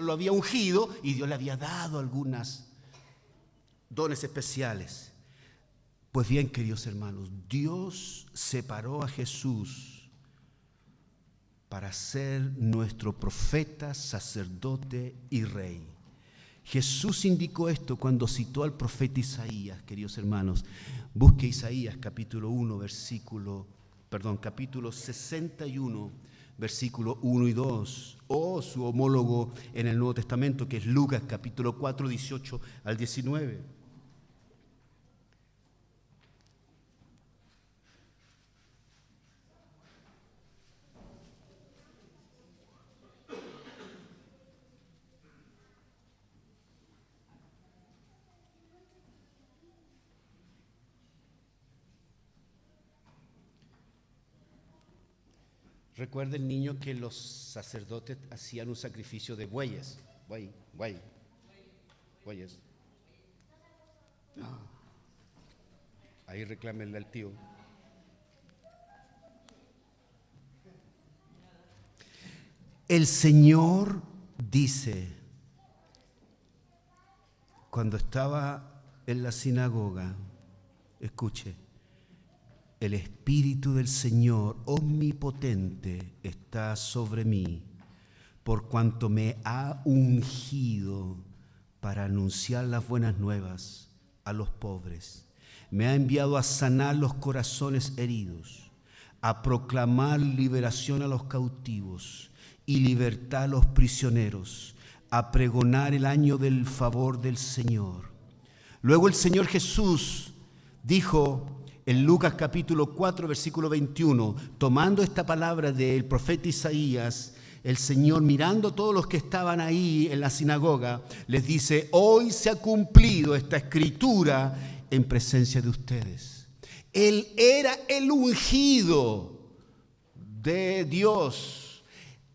lo había ungido y Dios le había dado algunos dones especiales. Pues bien, queridos hermanos, Dios separó a Jesús para ser nuestro profeta, sacerdote y rey. Jesús indicó esto cuando citó al profeta Isaías, queridos hermanos. Busque Isaías capítulo 61, versículo 1 y 2, o su homólogo en el Nuevo Testamento, que es Lucas capítulo 4, 18 al 19. Recuerda el niño que los sacerdotes hacían un sacrificio de bueyes. Bueyes. Ahí reclámenle al tío. El Señor dice, cuando estaba en la sinagoga, escuche, el Espíritu del Señor omnipotente está sobre mí, por cuanto me ha ungido para anunciar las buenas nuevas a los pobres. Me ha enviado a sanar los corazones heridos, a proclamar liberación a los cautivos y libertad a los prisioneros, a pregonar el año del favor del Señor. Luego el Señor Jesús dijo en Lucas capítulo 4, versículo 21, tomando esta palabra del profeta Isaías, el Señor, mirando a todos los que estaban ahí en la sinagoga, les dice: hoy se ha cumplido esta escritura en presencia de ustedes. Él era el ungido de Dios.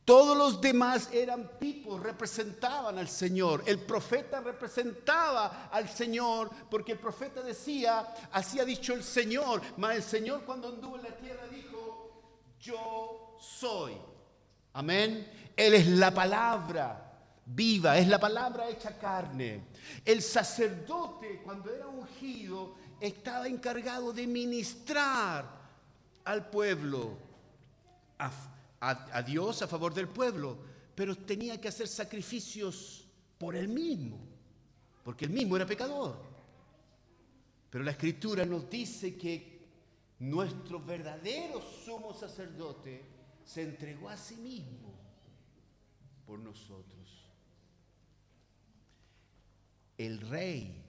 Todos los demás eran tipos, representaban al Señor. El profeta representaba al Señor, porque el profeta decía, así ha dicho el Señor, mas el Señor cuando anduvo en la tierra dijo, yo soy. Amén. Él es la palabra viva, es la palabra hecha carne. El sacerdote, cuando era ungido, estaba encargado de ministrar al pueblo, a Dios a favor del pueblo, pero tenía que hacer sacrificios por él mismo, porque él mismo era pecador. Pero la Escritura nos dice que nuestro verdadero sumo sacerdote se entregó a sí mismo por nosotros. El rey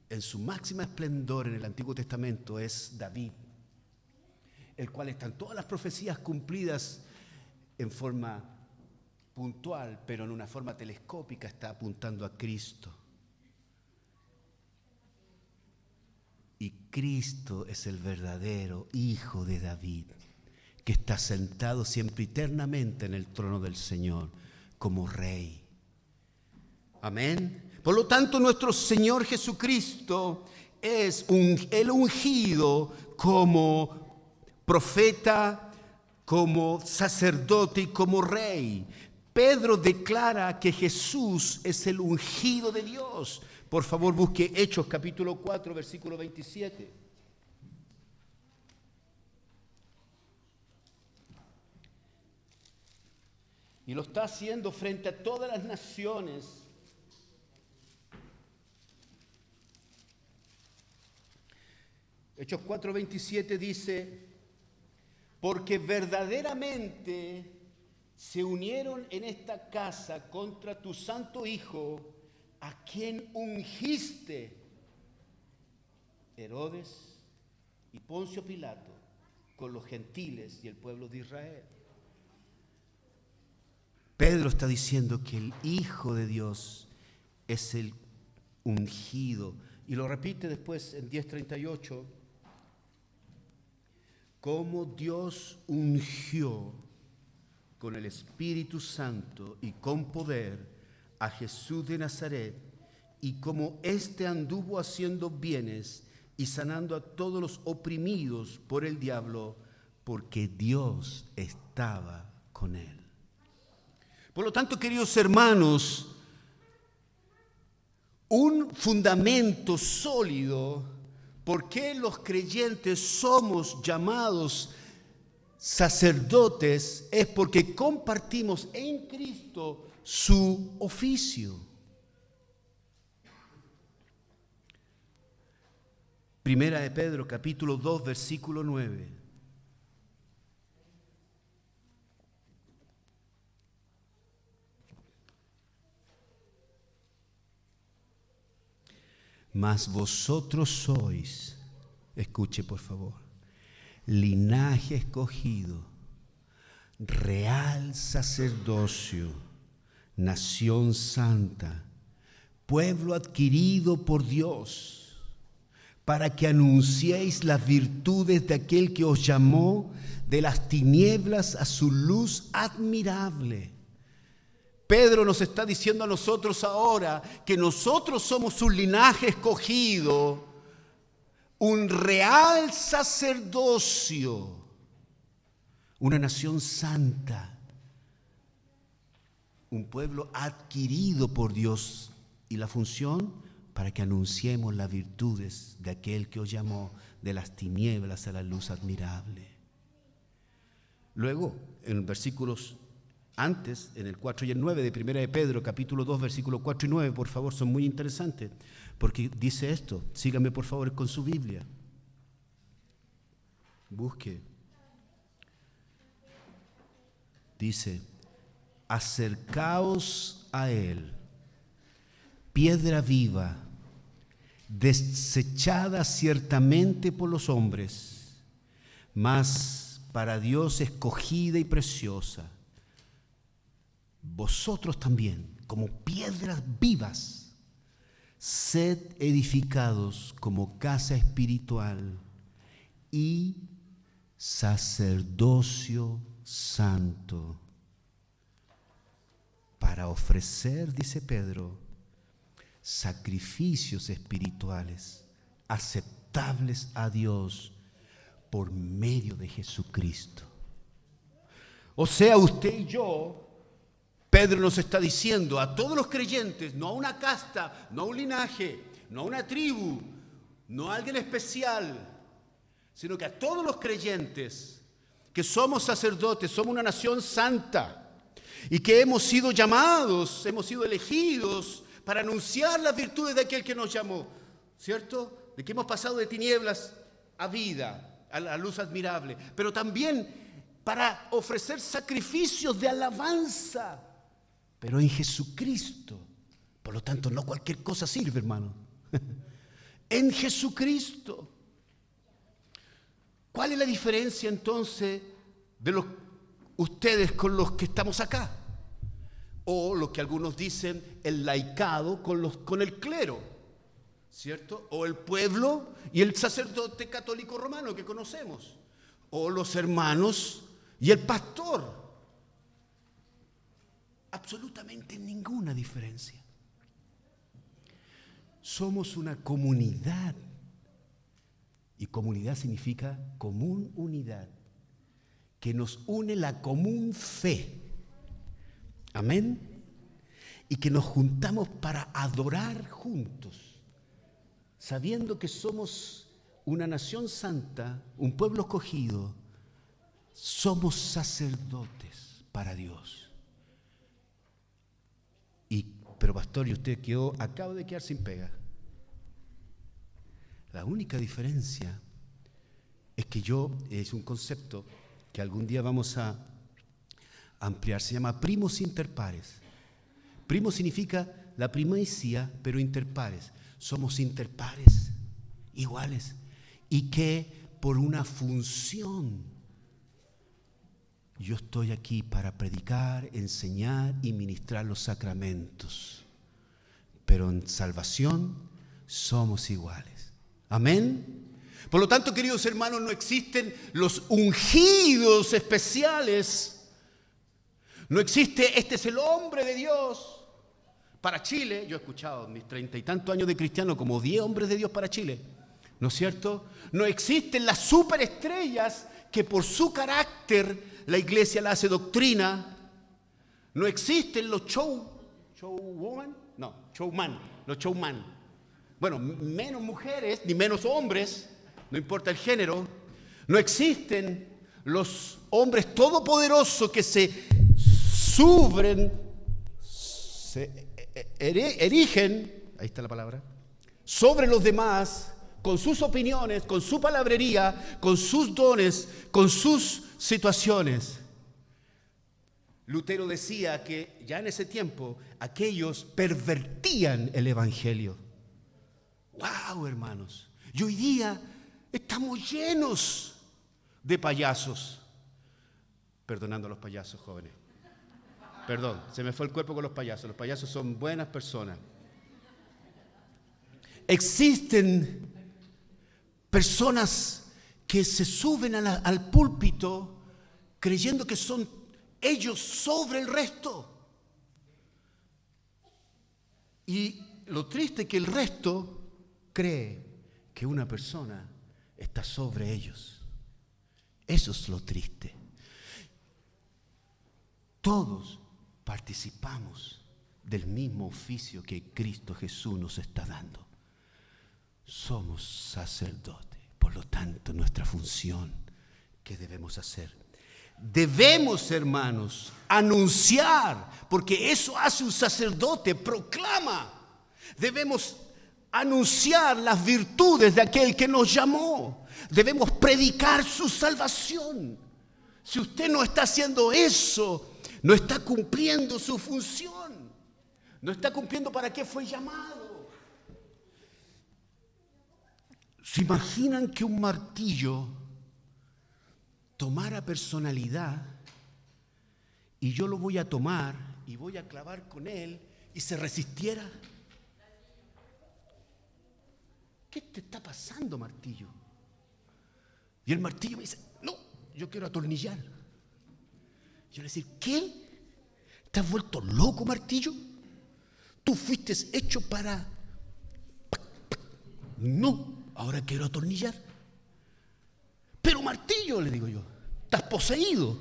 en su máxima esplendor en el Antiguo Testamento es David, el cual están todas las profecías cumplidas en forma puntual, pero en una forma telescópica está apuntando a Cristo. Y Cristo es el verdadero Hijo de David, que está sentado siempre eternamente en el trono del Señor como Rey. Amén. Por lo tanto, nuestro Señor Jesucristo es el ungido como profeta, como sacerdote y como rey. Pedro declara que Jesús es el ungido de Dios. Por favor, busque Hechos capítulo 4, versículo 27. Y lo está haciendo frente a todas las naciones. Hechos 4, 27 dice: porque verdaderamente se unieron en esta casa contra tu santo Hijo, a quien ungiste, Herodes y Poncio Pilato, con los gentiles y el pueblo de Israel. Pedro está diciendo que el Hijo de Dios es el ungido. Y lo repite después en 10:38. Cómo Dios ungió con el Espíritu Santo y con poder a Jesús de Nazaret, y cómo éste anduvo haciendo bienes y sanando a todos los oprimidos por el diablo, porque Dios estaba con él. Por lo tanto, queridos hermanos, un fundamento sólido. ¿Por qué los creyentes somos llamados sacerdotes? Es porque compartimos en Cristo su oficio. Primera de Pedro, capítulo 2, versículo 9. Mas vosotros sois, escuche por favor, linaje escogido, real sacerdocio, nación santa, pueblo adquirido por Dios, para que anunciéis las virtudes de aquel que os llamó de las tinieblas a su luz admirable. Pedro nos está diciendo a nosotros ahora que nosotros somos un linaje escogido, un real sacerdocio, una nación santa, un pueblo adquirido por Dios. ¿Y la función? Para que anunciemos las virtudes de aquel que os llamó de las tinieblas a la luz admirable. Luego, en versículos antes, en el 4 y el 9 de Primera de Pedro, capítulo 2, versículos 4 y 9, por favor, son muy interesantes, porque dice esto. Síganme, por favor, con su Biblia. Busque. Dice, acercaos a Él, piedra viva, desechada ciertamente por los hombres, mas para Dios escogida y preciosa. Vosotros también, como piedras vivas, sed edificados como casa espiritual y sacerdocio santo, para ofrecer, dice Pedro, sacrificios espirituales aceptables a Dios por medio de Jesucristo. O sea, usted y yo, Pedro nos está diciendo a todos los creyentes, no a una casta, no a un linaje, no a una tribu, no a alguien especial, sino que a todos los creyentes que somos sacerdotes, somos una nación santa y que hemos sido llamados, hemos sido elegidos para anunciar las virtudes de aquel que nos llamó, ¿cierto? De que hemos pasado de tinieblas a vida, a la luz admirable, pero también para ofrecer sacrificios de alabanza, pero en Jesucristo. Por lo tanto, no cualquier cosa sirve, hermano. En Jesucristo. ¿Cuál es la diferencia entonces de ustedes con los que estamos acá? O lo que algunos dicen, el laicado con el clero, ¿cierto? O el pueblo y el sacerdote católico romano que conocemos. O los hermanos y el pastor. Absolutamente ninguna diferencia. Somos una comunidad. Y comunidad significa común unidad, que nos une la común fe. Amén. Y que nos juntamos para adorar juntos, sabiendo que somos una nación santa, un pueblo escogido. Somos sacerdotes para Dios. Pero pastor, y usted acaba de quedar sin pega. La única diferencia es que es un concepto que algún día vamos a ampliar, se llama primos inter pares. Primo significa la primicia, pero inter pares. Somos inter pares, iguales, y que por una función. Yo estoy aquí para predicar, enseñar y ministrar los sacramentos. Pero en salvación somos iguales. Amén. Por lo tanto, queridos hermanos, no existen los ungidos especiales. No existe, este es el hombre de Dios para Chile. Yo he escuchado en mis 30 y tantos años de cristiano como 10 hombres de Dios para Chile. ¿No es cierto? No existen las superestrellas que por su carácter la iglesia la hace doctrina. No existen los show showwoman, no, showman, los showman. Bueno, menos mujeres ni menos hombres, no importa el género. No existen los hombres todopoderosos que se suben, se erigen, ahí está la palabra, sobre los demás, con sus opiniones, con su palabrería, con sus dones, con sus situaciones. Lutero decía que ya en ese tiempo aquellos pervertían el evangelio. ¡Wow, hermanos! Y hoy día estamos llenos de payasos. Perdonando a los payasos, jóvenes. Perdón, se me fue el cuerpo con los payasos. Los payasos son buenas personas. Existen personas que se suben al púlpito creyendo que son ellos sobre el resto. Y lo triste es que el resto cree que una persona está sobre ellos. Eso es lo triste. Todos participamos del mismo oficio que Cristo Jesús nos está dando. Somos sacerdotes, por lo tanto, nuestra función que debemos hacer. Debemos, hermanos, anunciar, porque eso hace un sacerdote, proclama. Debemos anunciar las virtudes de aquel que nos llamó. Debemos predicar su salvación. Si usted no está haciendo eso, no está cumpliendo su función. No está cumpliendo para qué fue llamado. ¿Se imaginan que un martillo tomara personalidad y yo lo voy a tomar y voy a clavar con él y se resistiera? ¿Qué te está pasando, martillo? Y el martillo me dice, no, yo quiero atornillar. Yo le decir, ¿qué? ¿Te has vuelto loco, martillo? Tú fuiste hecho para... No, ahora quiero atornillar. Pero martillo, le digo yo, estás poseído.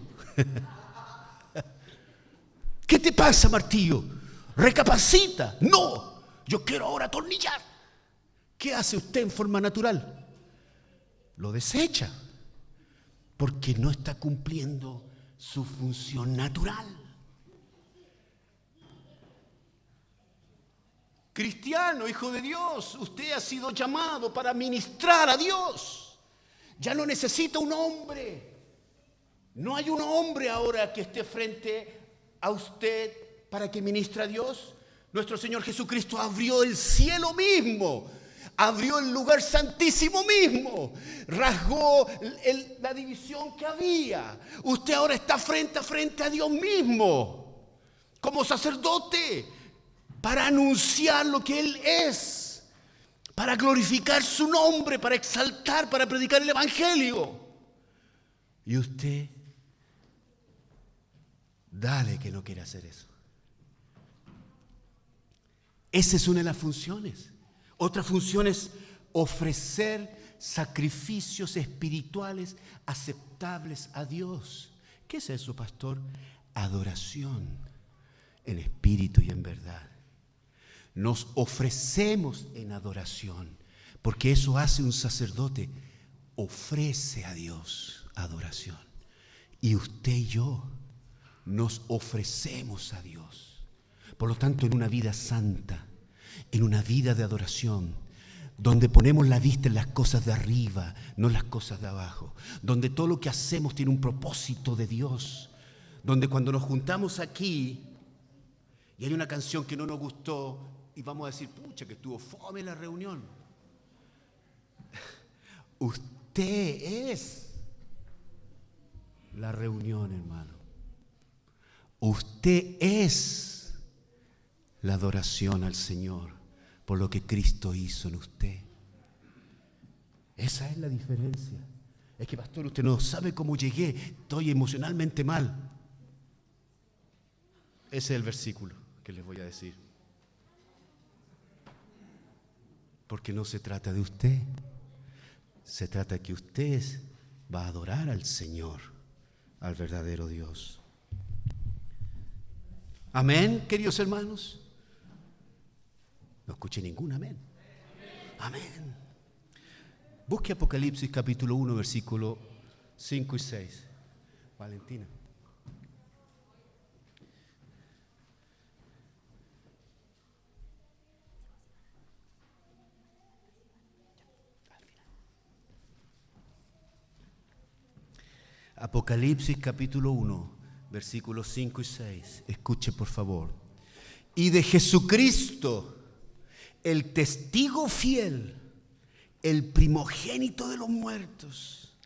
¿Qué te pasa, martillo? Recapacita. No, yo quiero ahora atornillar. ¿Qué hace usted en forma natural? Lo desecha, porque no está cumpliendo su función natural. Cristiano, hijo de Dios, usted ha sido llamado para ministrar a Dios. Ya no necesita un hombre. No hay un hombre ahora que esté frente a usted para que ministre a Dios. Nuestro Señor Jesucristo abrió el cielo mismo, abrió el lugar santísimo mismo, rasgó la división que había. Usted ahora está frente a frente a Dios mismo, como sacerdote, para anunciar lo que Él es, para glorificar su nombre, para exaltar, para predicar el Evangelio. Y usted, dale que no quiere hacer eso. Esa es una de las funciones. Otra función es ofrecer sacrificios espirituales aceptables a Dios. ¿Qué es eso, pastor? Adoración en espíritu y en verdad. Nos ofrecemos en adoración, porque eso hace un sacerdote. Ofrece a Dios adoración. Y usted y yo nos ofrecemos a Dios. Por lo tanto, en una vida santa, en una vida de adoración, donde ponemos la vista en las cosas de arriba, no en las cosas de abajo, donde todo lo que hacemos tiene un propósito de Dios, donde cuando nos juntamos aquí y hay una canción que no nos gustó y vamos a decir, pucha, que estuvo fome la reunión. Usted es la reunión, hermano. Usted es la adoración al Señor por lo que Cristo hizo en usted. Esa es la diferencia. Es que, pastor, usted no sabe cómo llegué, estoy emocionalmente mal. Ese es el versículo que les voy a decir. Porque no se trata de usted, se trata de que usted va a adorar al Señor, al verdadero Dios. Amén, queridos hermanos. escuché ningún amén. Amén. Busque Apocalipsis capítulo 1, versículo 5 y 6. Valentina. Apocalipsis capítulo 1, versículos 5 y 6. Escuche por favor. Y de Jesucristo, el testigo fiel, el primogénito de los muertos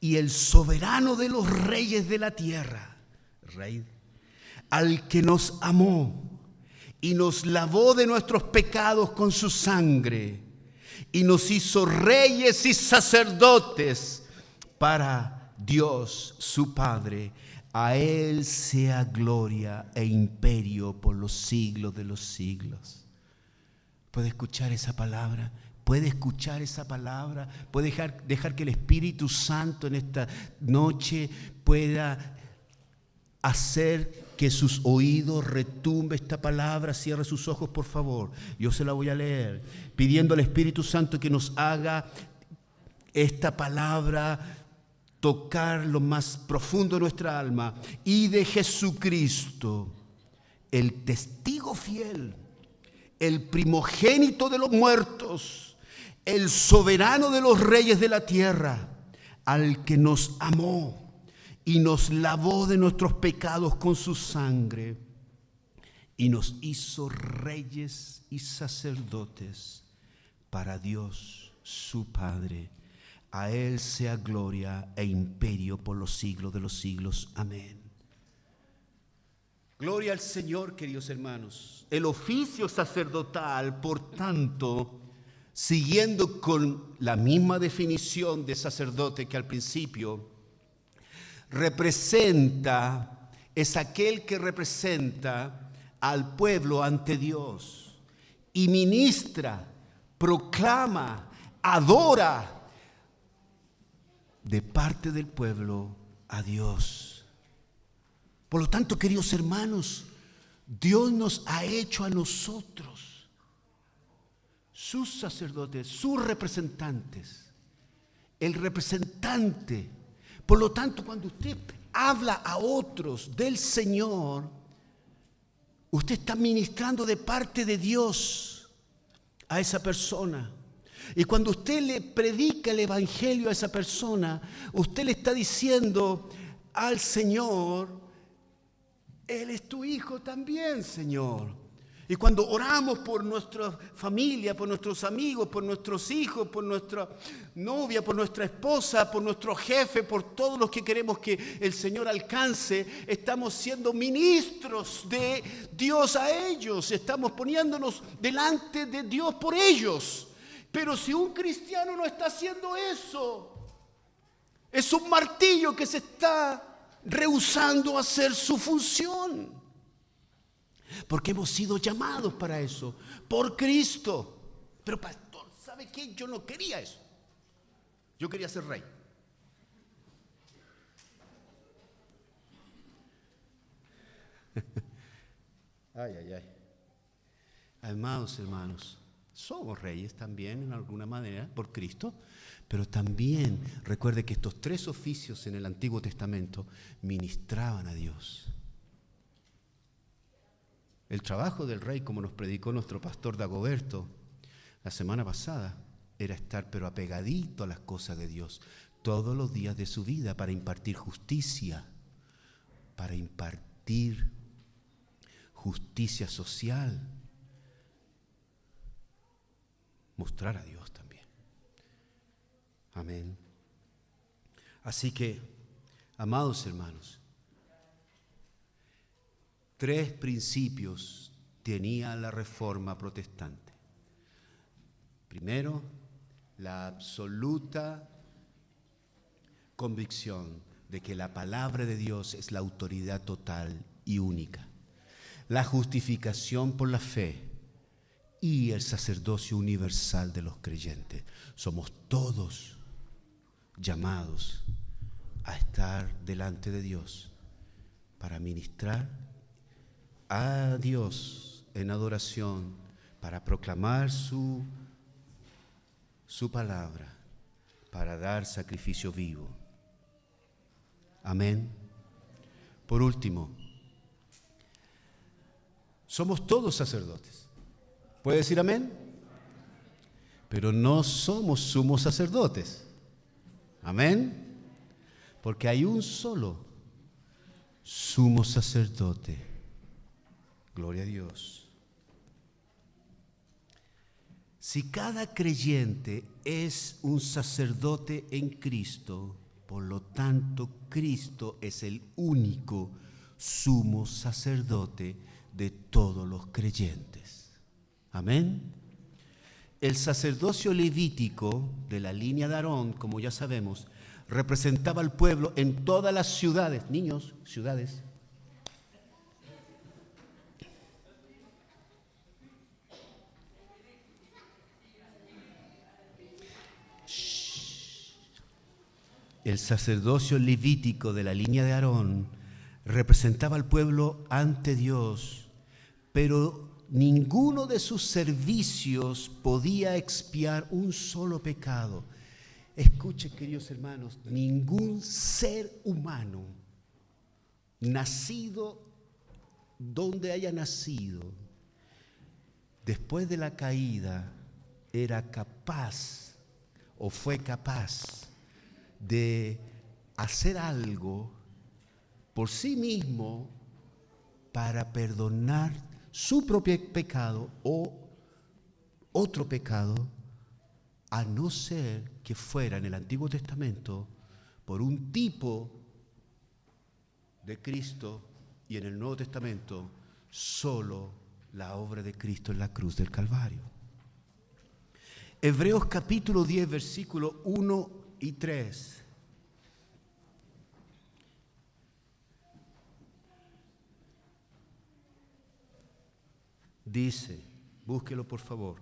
y el soberano de los reyes de la tierra, Rey, al que nos amó y nos lavó de nuestros pecados con su sangre y nos hizo reyes y sacerdotes para Dios, su Padre. A Él sea gloria e imperio por los siglos de los siglos. ¿Puede escuchar esa palabra? ¿Puede escuchar esa palabra? ¿Puede dejar que el Espíritu Santo en esta noche pueda hacer que sus oídos retumbe esta palabra? Cierre sus ojos, por favor. Yo se la voy a leer, pidiendo al Espíritu Santo que nos haga esta palabra tocar lo más profundo de nuestra alma. Y de Jesucristo, el testigo fiel, el primogénito de los muertos, el soberano de los reyes de la tierra, al que nos amó y nos lavó de nuestros pecados con su sangre y nos hizo reyes y sacerdotes para Dios, su Padre. A Él sea gloria e imperio por los siglos de los siglos. Amén. Gloria al Señor, queridos hermanos. El oficio sacerdotal, por tanto, siguiendo con la misma definición de sacerdote que al principio, es aquel que representa al pueblo ante Dios y ministra, proclama, adora de parte del pueblo a Dios. Por lo tanto, queridos hermanos, Dios nos ha hecho a nosotros sus sacerdotes, sus representantes, el representante. Por lo tanto, cuando usted habla a otros del Señor, usted está ministrando de parte de Dios a esa persona. Y cuando usted le predica el evangelio a esa persona, usted le está diciendo al Señor: Él es tu hijo también, Señor. Y cuando oramos por nuestra familia, por nuestros amigos, por nuestros hijos, por nuestra novia, por nuestra esposa, por nuestro jefe, por todos los que queremos que el Señor alcance, estamos siendo ministros de Dios a ellos. Estamos poniéndonos delante de Dios por ellos. Pero si un cristiano no está haciendo eso, es un martillo que se está rehusando a hacer su función. Porque hemos sido llamados para eso, por Cristo. Pero pastor, ¿sabe qué? Yo no quería eso. Yo quería ser rey. Ay, ay, ay. Amados hermanos, somos reyes también en alguna manera por Cristo, pero también recuerde que estos tres oficios en el Antiguo Testamento ministraban a Dios. El trabajo del rey, como nos predicó nuestro pastor Dagoberto la semana pasada, era estar pero apegadito a las cosas de Dios todos los días de su vida para impartir justicia, para impartir justicia social, mostrar a Dios también. Amén. Así que, amados hermanos, tres principios tenía la Reforma Protestante. Primero, la absoluta convicción de que la palabra de Dios es la autoridad total y única. La justificación por la fe y el sacerdocio universal de los creyentes. Somos todos llamados a estar delante de Dios para ministrar a Dios en adoración, para proclamar su palabra, para dar sacrificio vivo. Amén. Por último, somos todos sacerdotes. ¿Puede decir amén? Pero no somos sumos sacerdotes. Amén. Porque hay un solo sumo sacerdote. Gloria a Dios. Si cada creyente es un sacerdote en Cristo, por lo tanto, Cristo es el único sumo sacerdote de todos los creyentes. Amén. El sacerdocio levítico de la línea de Aarón, como ya sabemos, representaba al pueblo en todas las ciudades. Niños, ciudades. El sacerdocio levítico de la línea de Aarón representaba al pueblo ante Dios, pero ninguno de sus servicios podía expiar un solo pecado. Escuchen, queridos hermanos, ningún ser humano, nacido donde haya nacido, después de la caída, era capaz o fue capaz de hacer algo por sí mismo para perdonar su propio pecado o otro pecado, a no ser que fuera en el Antiguo Testamento por un tipo de Cristo y en el Nuevo Testamento solo la obra de Cristo en la cruz del Calvario. Hebreos capítulo 10, versículo 1 y 3. Dice, búsquelo por favor,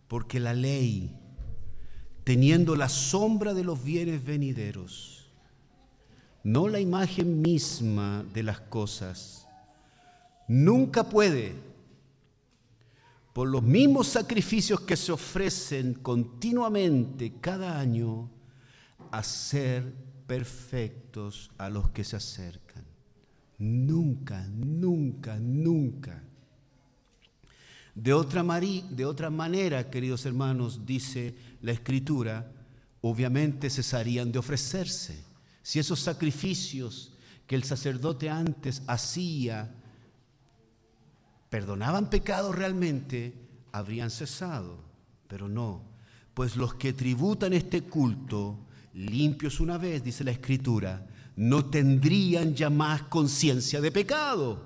porque la ley, teniendo la sombra de los bienes venideros, no la imagen misma de las cosas, nunca puede, por los mismos sacrificios que se ofrecen continuamente cada año, hacer perfectos a los que se acercan. Nunca, nunca, nunca. De otra manera, queridos hermanos, dice la Escritura, obviamente cesarían de ofrecerse. Si esos sacrificios que el sacerdote antes hacía perdonaban pecados realmente, habrían cesado. Pero no, pues los que tributan este culto, limpios una vez, dice la Escritura, no tendrían ya más conciencia de pecado.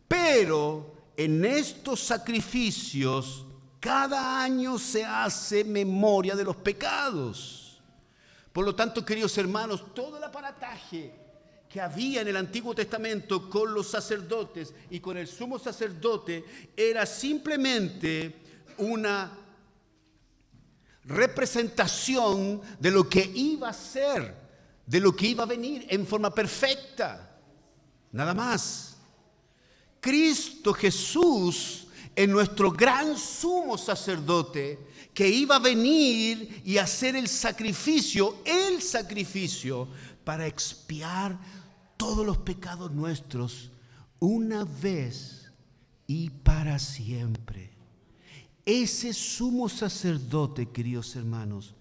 Pero en estos sacrificios, cada año se hace memoria de los pecados. Por lo tanto, queridos hermanos, todo el aparataje que había en el Antiguo Testamento con los sacerdotes y con el sumo sacerdote era simplemente una representación de lo que iba a ser, de lo que iba a venir en forma perfecta. Nada más. Cristo Jesús es nuestro gran sumo sacerdote que iba a venir y hacer el sacrificio para expiar todos los pecados nuestros una vez y para siempre. Ese sumo sacerdote, queridos hermanos,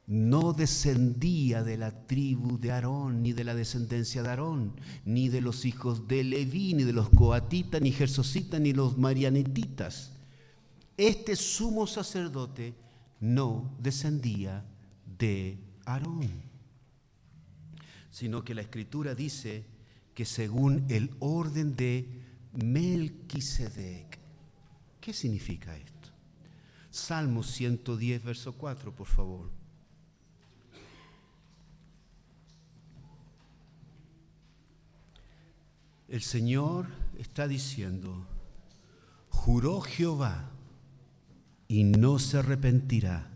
no descendía de la tribu de Aarón, ni de la descendencia de Aarón, ni de los hijos de Leví, ni de los coatitas, ni gersositas, ni los marianititas. Este sumo sacerdote no descendía de Aarón, sino que la Escritura dice que según el orden de Melquisedec. ¿Qué significa esto? Salmo 110, verso 4, por favor. El Señor está diciendo, juró Jehová y no se arrepentirá.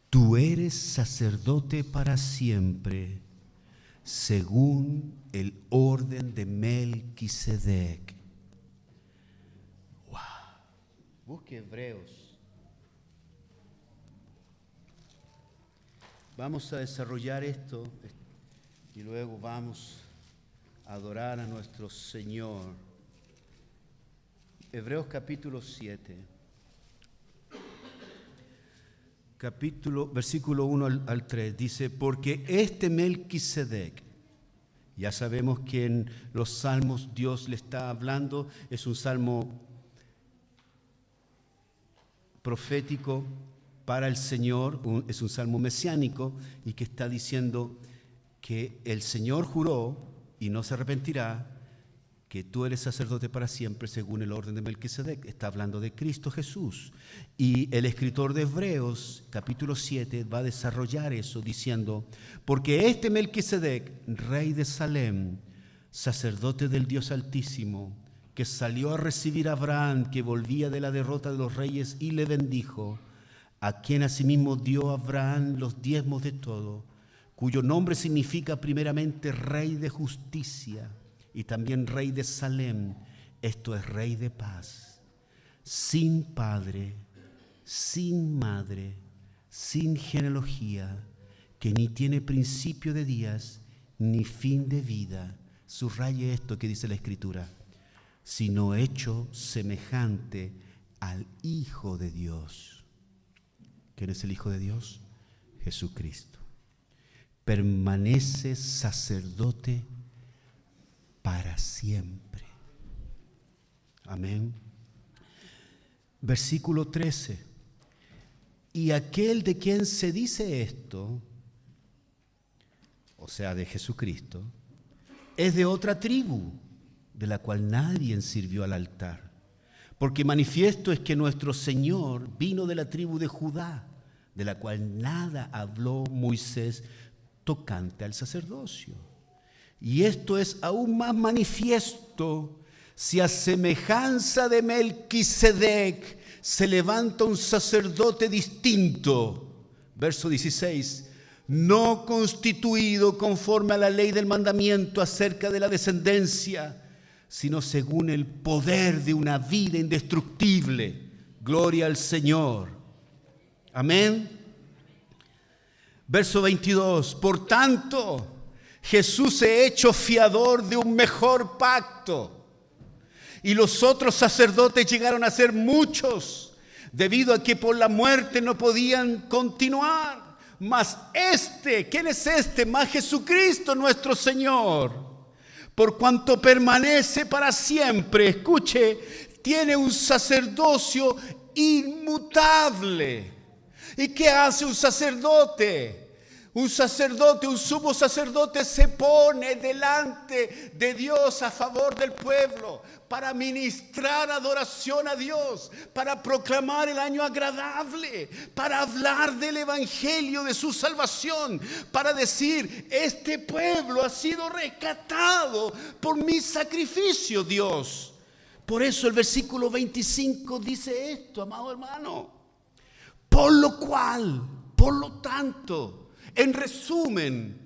Tú eres sacerdote para siempre, según el orden de Melquisedec. ¡Wow! Busque Hebreos. Vamos a desarrollar esto y luego vamos a adorar a nuestro Señor. Hebreos capítulo 7. Versículo 1 al 3, dice, porque este Melquisedec, ya sabemos que en los salmos Dios le está hablando, es un salmo profético para el Señor, es un salmo mesiánico y que está diciendo que el Señor juró y no se arrepentirá, que tú eres sacerdote para siempre según el orden de Melquisedec. Está hablando de Cristo Jesús. Y el escritor de Hebreos, capítulo 7, va a desarrollar eso diciendo, porque este Melquisedec, rey de Salem, sacerdote del Dios Altísimo, que salió a recibir a Abraham, que volvía de la derrota de los reyes, y le bendijo, a quien asimismo dio a Abraham los diezmos de todo, cuyo nombre significa primeramente Rey de Justicia, y también Rey de Salem, esto es Rey de Paz, sin padre, sin madre, sin genealogía, que ni tiene principio de días, ni fin de vida. Subraye esto que dice la Escritura, sino hecho semejante al Hijo de Dios. ¿Quién es el Hijo de Dios? Jesucristo. Permanece sacerdote para siempre. Amén. Versículo 13. Y aquel de quien se dice esto, o sea, de Jesucristo, es de otra tribu, de la cual nadie sirvió al altar. Porque manifiesto es que nuestro Señor vino de la tribu de Judá, de la cual nada habló Moisés tocante al sacerdocio. Y esto es aún más manifiesto si a semejanza de Melquisedec se levanta un sacerdote distinto. Verso 16. No constituido conforme a la ley del mandamiento acerca de la descendencia, sino según el poder de una vida indestructible. Gloria al Señor. Amén. Verso 22. Por tanto, Jesús se ha hecho fiador de un mejor pacto. Y los otros sacerdotes llegaron a ser muchos, debido a que por la muerte no podían continuar. Mas ¿quién es este? Mas Jesucristo nuestro Señor, por cuanto permanece para siempre, escuche, tiene un sacerdocio inmutable. ¿Y qué hace un sacerdote? Un sumo sacerdote se pone delante de Dios a favor del pueblo para ministrar adoración a Dios, para proclamar el año agradable, para hablar del evangelio de su salvación, para decir, este pueblo ha sido rescatado por mi sacrificio, Dios. Por eso el versículo 25 dice esto, amado hermano. Por lo cual, por lo tanto, en resumen,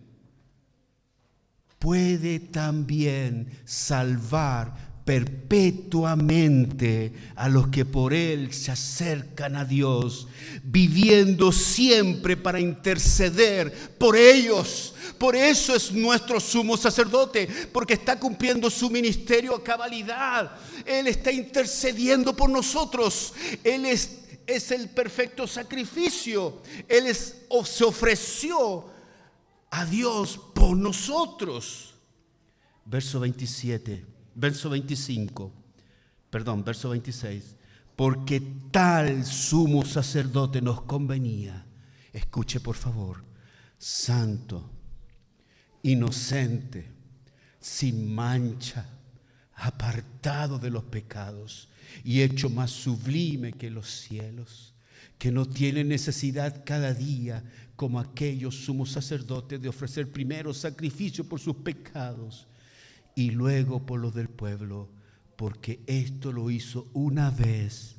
puede también salvar perpetuamente a los que por Él se acercan a Dios, viviendo siempre para interceder por ellos. Por eso es nuestro sumo sacerdote, porque está cumpliendo su ministerio a cabalidad. Él está intercediendo por nosotros. Él es el perfecto sacrificio. Él se ofreció a Dios por nosotros. Verso 26. Porque tal sumo sacerdote nos convenía. Escuche por favor. Santo, inocente, sin mancha, apartado de los pecados y hecho más sublime que los cielos, que no tiene necesidad cada día, como aquellos sumos sacerdotes, de ofrecer primero sacrificio por sus pecados y luego por los del pueblo, porque esto lo hizo una vez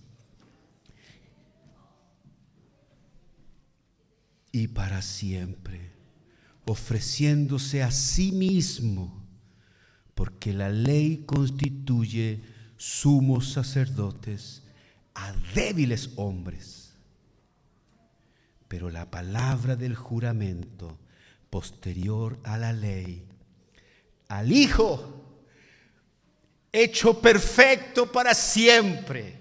y para siempre, ofreciéndose a sí mismo, porque la ley constituye sumos sacerdotes a débiles hombres. Pero la palabra del juramento posterior a la ley, al Hijo, hecho perfecto para siempre.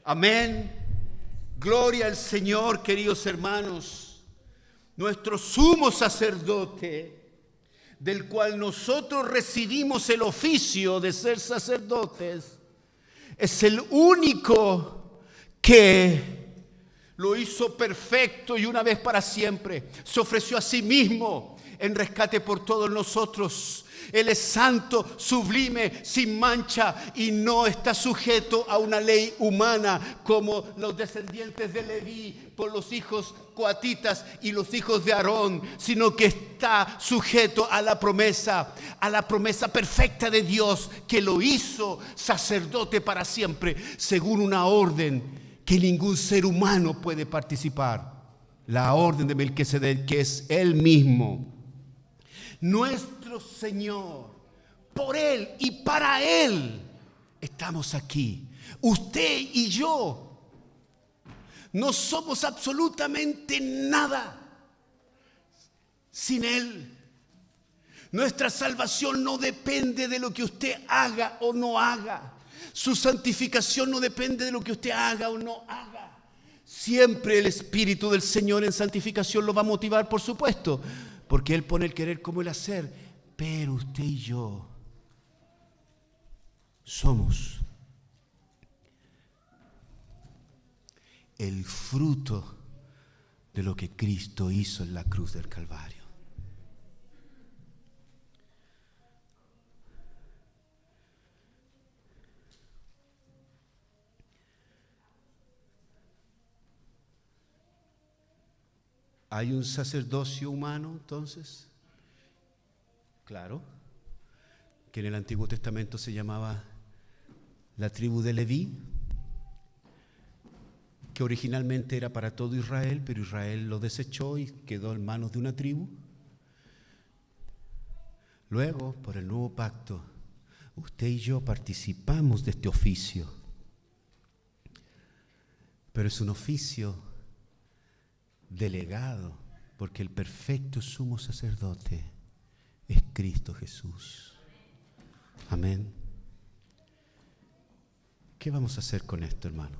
Amén. Gloria al Señor, queridos hermanos. Nuestro sumo sacerdote, del cual nosotros recibimos el oficio de ser sacerdotes, es el único que lo hizo perfecto y una vez para siempre. Se ofreció a sí mismo en rescate por todos nosotros. Él es santo, sublime, sin mancha y no está sujeto a una ley humana como los descendientes de Leví por los hijos coatitas y los hijos de Aarón, sino que está sujeto a la promesa perfecta de Dios que lo hizo sacerdote para siempre, según una orden que ningún ser humano puede participar. La orden de Melquisedec, que es Él mismo. Nuestro Señor, por Él y para Él estamos aquí. Usted y yo no somos absolutamente nada sin Él. Nuestra salvación no depende de lo que usted haga o no haga. Su santificación no depende de lo que usted haga o no haga. Siempre el Espíritu del Señor en santificación lo va a motivar, por supuesto, porque Él pone el querer como el hacer. Pero usted y yo somos el fruto de lo que Cristo hizo en la cruz del Calvario. ¿Hay un sacerdocio humano entonces? Claro, que en el Antiguo Testamento se llamaba la tribu de Leví, que originalmente era para todo Israel, pero Israel lo desechó y quedó en manos de una tribu. Luego, por el nuevo pacto, usted y yo participamos de este oficio, pero es un oficio delegado, porque el perfecto sumo sacerdote es Cristo Jesús. Amén. ¿Qué vamos a hacer con esto, hermano?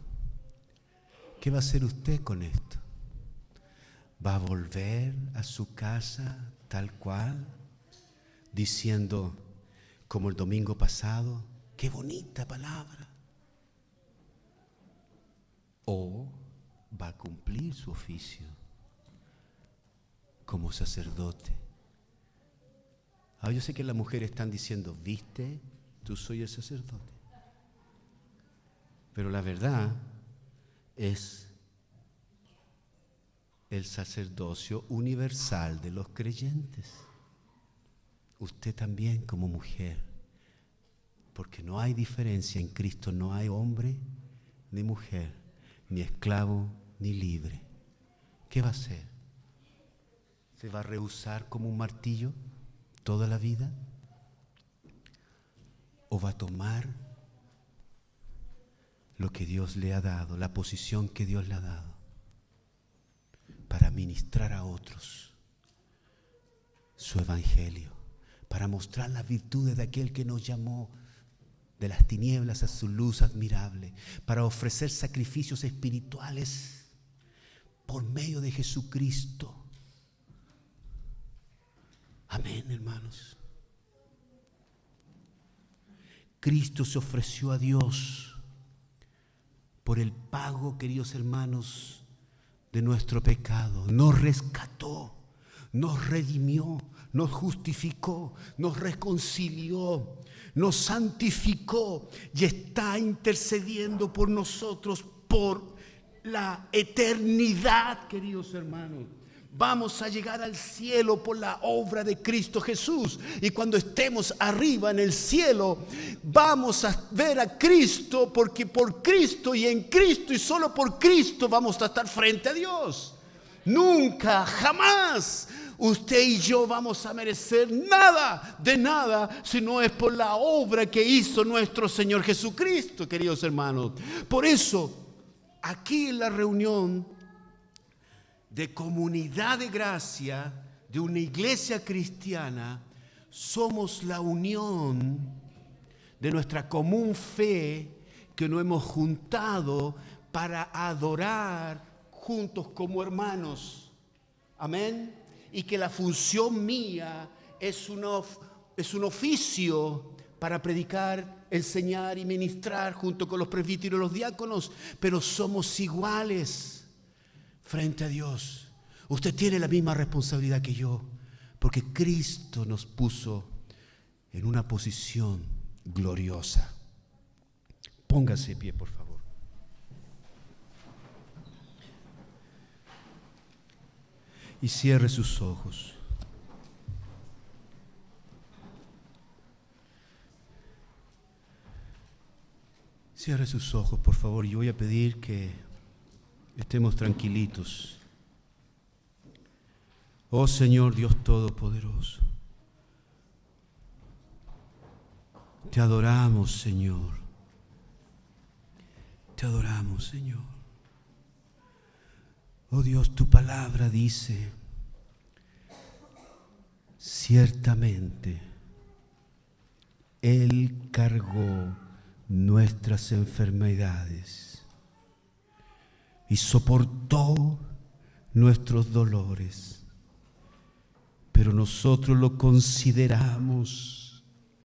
¿Qué va a hacer usted con esto? ¿Va a volver a su casa tal cual, diciendo, como el domingo pasado, qué bonita palabra? ¿O va a cumplir su oficio como sacerdote? Yo sé que las mujeres están diciendo, ¿viste? Tú soy el sacerdote. Pero la verdad es el sacerdocio universal de los creyentes. Usted también como mujer, porque no hay diferencia en Cristo, no hay hombre ni mujer, ni esclavo ni libre. ¿Qué va a hacer? ¿Se va a rehusar como un martillo toda la vida? ¿O va a tomar lo que Dios le ha dado, la posición que Dios le ha dado, para ministrar a otros su evangelio, para mostrar las virtudes de aquel que nos llamó de las tinieblas a su luz admirable, para ofrecer sacrificios espirituales por medio de Jesucristo? Amén, hermanos. Cristo se ofreció a Dios por el pago, queridos hermanos, de nuestro pecado. Nos rescató, nos redimió, nos justificó, nos reconcilió, nos santificó y está intercediendo por nosotros por la eternidad, queridos hermanos. Vamos a llegar al cielo por la obra de Cristo Jesús. Y cuando estemos arriba en el cielo, vamos a ver a Cristo, porque por Cristo y en Cristo y solo por Cristo vamos a estar frente a Dios. Nunca, jamás usted y yo vamos a merecer nada de nada si no es por la obra que hizo nuestro Señor Jesucristo, queridos hermanos. Por eso aquí en la reunión de comunidad de gracia, de una iglesia cristiana, somos la unión de nuestra común fe que nos hemos juntado para adorar juntos como hermanos. Amén. Y que la función mía es un oficio para predicar, enseñar y ministrar junto con los presbíteros y los diáconos, pero somos iguales frente a Dios. Usted tiene la misma responsabilidad que yo, porque Cristo nos puso en una posición gloriosa. Póngase de pie, por favor. Y cierre sus ojos. Cierre sus ojos, por favor. Yo voy a pedir que estemos tranquilitos. Oh Señor Dios Todopoderoso, te adoramos, Señor. Te adoramos, Señor. Oh Dios, tu palabra dice, ciertamente, Él cargó nuestras enfermedades y soportó nuestros dolores, pero nosotros lo consideramos